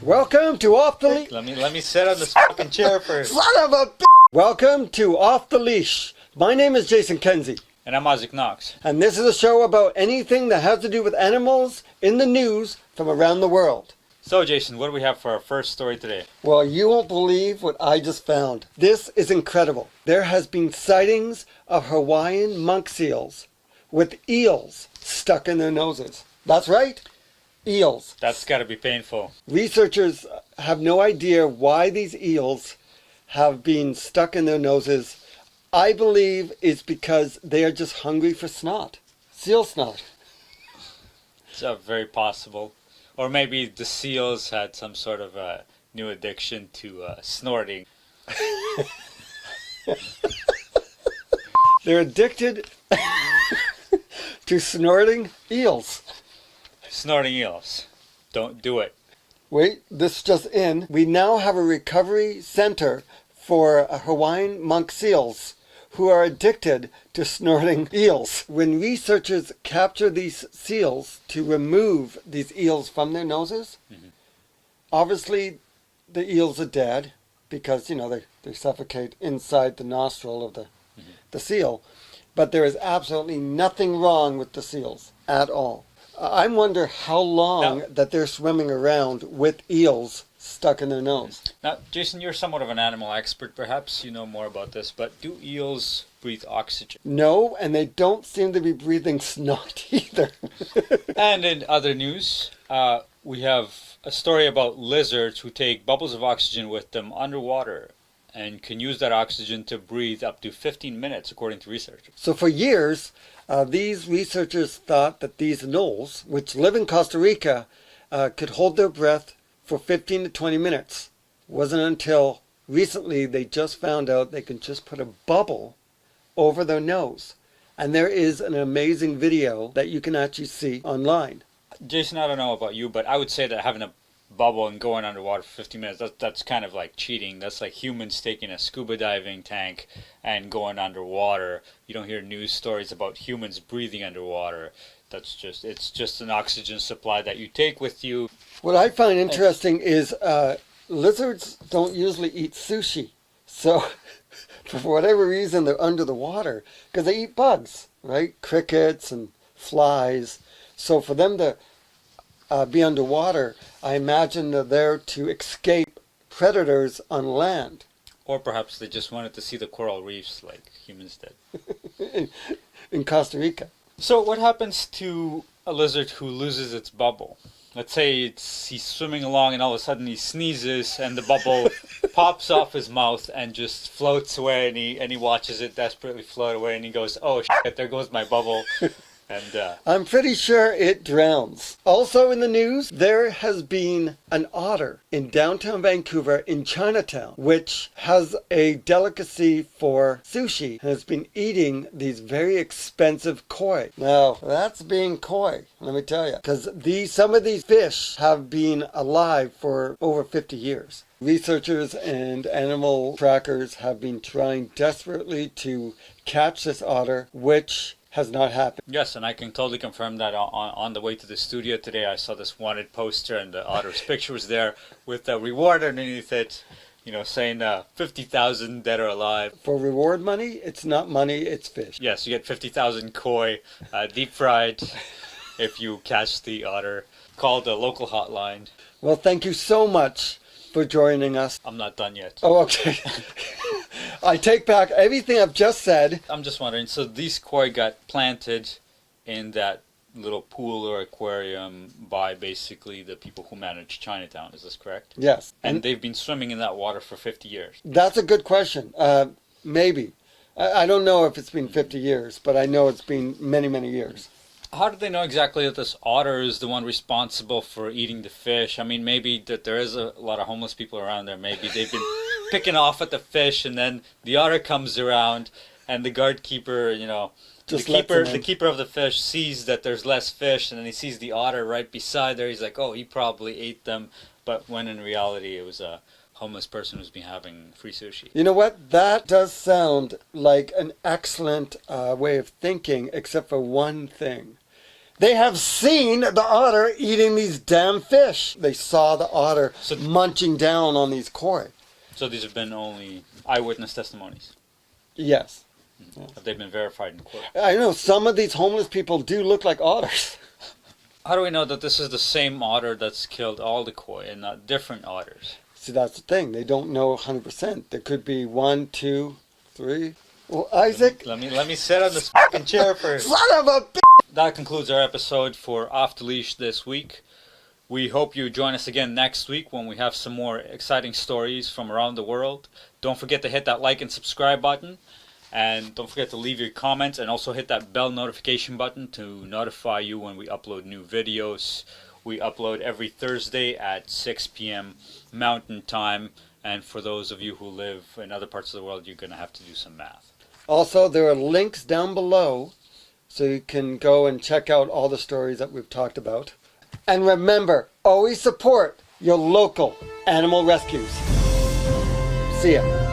Welcome to Off the Leash. Let me sit on this fucking chair first. Son of a b****. Welcome to Off the Leash. My name is Kenzie. And I'm Izik Nox. And this is a show about anything that has to do with animals in the news from around the world. So Jason, what do we have for our first story today? Well, you won't believe what I just found. This is incredible. There has been sightings of Hawaiian monk seals with eels stuck in their noses. That's right. Eels. That's got to be painful. Researchers have no idea why these eels have been stuck in their noses. I believe it's because they are just hungry for snot. Seal snot. It's very possible. Or maybe the seals had some sort of a new addiction to snorting. They're addicted to snorting eels. Snorting eels. Don't do it. Wait, this just in. We now have a recovery center for Hawaiian monk seals who are addicted to snorting eels. When researchers capture these seals to remove these eels from their noses, obviously the eels are dead because, they suffocate inside the nostril of the seal. But there is absolutely nothing wrong with the seals at all. I wonder how long that they're swimming around with eels stuck in their nose. Now, Jason, you're somewhat of an animal expert. Perhaps you know more about this, but do eels breathe oxygen? No, and they don't seem to be breathing snot either. And in other news, we have a story about lizards who take bubbles of oxygen with them underwater and can use that oxygen to breathe up to 15 minutes, according to researchers. So for years, these researchers thought that these knolls, which live in Costa Rica, could hold their breath for 15 to 20 minutes. It wasn't until recently they just found out they can just put a bubble over their nose. And there is an amazing video that you can actually see online. Jason, I don't know about you, but I would say that having a bubble and going underwater for 15 minutes, that's kind of like cheating. That's like humans taking a scuba diving tank and going underwater. You don't hear news stories about humans breathing underwater. It's just an oxygen supply that you take with you. What I find interesting is lizards don't usually eat sushi. So for whatever reason, they're under the water because they eat bugs, right? Crickets and flies. So for them to be underwater, I imagine they're there to escape predators on land. Or perhaps they just wanted to see the coral reefs like humans did. in Costa Rica. So what happens to a lizard who loses its bubble? Let's say he's swimming along and all of a sudden he sneezes and the bubble pops off his mouth and just floats away, and he watches it desperately float away and he goes, "Oh shit, there goes my bubble." And I'm pretty sure it drowns. Also in the news, there has been an otter in downtown Vancouver in Chinatown, which has a delicacy for sushi and has been eating these very expensive koi. Now, that's being coy, let me tell you, because some of these fish have been alive for over 50 years. Researchers and animal trackers have been trying desperately to catch this otter, which has not happened. Yes, and I can totally confirm that on the way to the studio today, I saw this wanted poster and the otter's picture was there with a reward underneath it, saying 50,000 dead or alive. For reward money, it's not money, it's fish. Yes, you get 50,000 koi, deep fried, if you catch the otter. Call the local hotline. Well, thank you so much for joining us. I'm not done yet. Oh, okay. I take back everything I've just said. I'm just wondering, so these koi got planted in that little pool or aquarium by basically the people who manage Chinatown, is this correct? Yes. And they've been swimming in that water for 50 years. That's a good question. Maybe. I don't know if it's been 50 years, but I know it's been many, many years. How do they know exactly that this otter is the one responsible for eating the fish? I mean, maybe that there is a lot of homeless people around there. Maybe they've been picking off at the fish, and then the otter comes around, and the guard keeper, the keeper of the fish sees that there's less fish, and then he sees the otter right beside there. He's like, oh, he probably ate them. But when in reality, it was a homeless person who's been having free sushi. You know what? That does sound like an excellent way of thinking, except for one thing. They have seen the otter eating these damn fish. They saw the otter munching down on these koi. So these have been only eyewitness testimonies. Yes. Have they been verified in court? I know some of these homeless people do look like otters. How do we know that this is the same otter that's killed all the koi and not different otters? See, that's the thing. They don't know 100%. There could be 1, 2, 3. Well, Izik... Let me sit on this fucking chair first. Son of a bitch! That concludes our episode for Off the Leash this week. We hope you join us again next week when we have some more exciting stories from around the world. Don't forget to hit that like and subscribe button. And don't forget to leave your comments and also hit that bell notification button to notify you when we upload new videos. We upload every Thursday at 6 p.m. Mountain Time. And for those of you who live in other parts of the world, you're going to have to do some math. Also, there are links down below so you can go and check out all the stories that we've talked about. And remember, always support your local animal rescues. See ya.